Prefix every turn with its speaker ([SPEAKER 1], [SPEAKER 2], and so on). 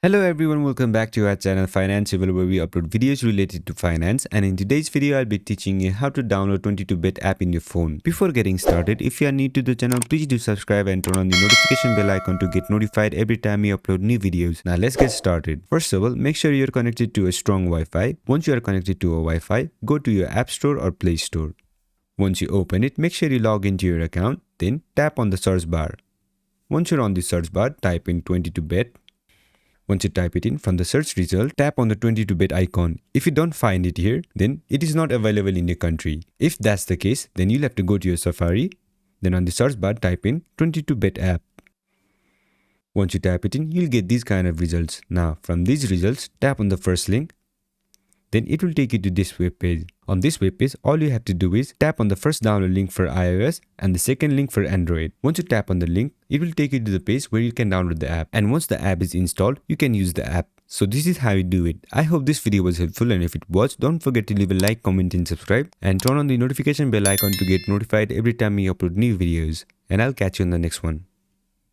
[SPEAKER 1] Hello everyone, welcome back to our channel Financeable, where we upload videos related to finance, and in today's video I'll be teaching you how to download 22-bit app in your phone. Before getting started, if you are new to the channel, please do subscribe and turn on the notification bell icon to get notified every time we upload new videos. Now let's get started. First of all, make sure you're connected to a strong Wi-Fi. Once you are connected to a Wi-Fi, go to your App Store or Play Store. Once you open it, make sure you log into your account, then tap on the search bar. Once you're on the search bar, type in 22-bit. Once you type it in, from the search result, tap on the 22-bit icon. If you don't find it here, then it is not available in your country. If that's the case, then you'll have to go to your Safari. Then on the search bar, type in 22-bit app. Once you type it in, you'll get these kind of results. Now, from these results, tap on the first link. Then it will take you to this web page. On this web page, all you have to do is tap on the first download link for iOS and the second link for Android. Once you tap on the link, it will take you to the page where you can download the app. And once the app is installed, you can use the app. So this is how you do it. I hope this video was helpful, and if it was, don't forget to leave a like, comment and subscribe. And turn on the notification bell icon to get notified every time we upload new videos. And I'll catch you in the next one.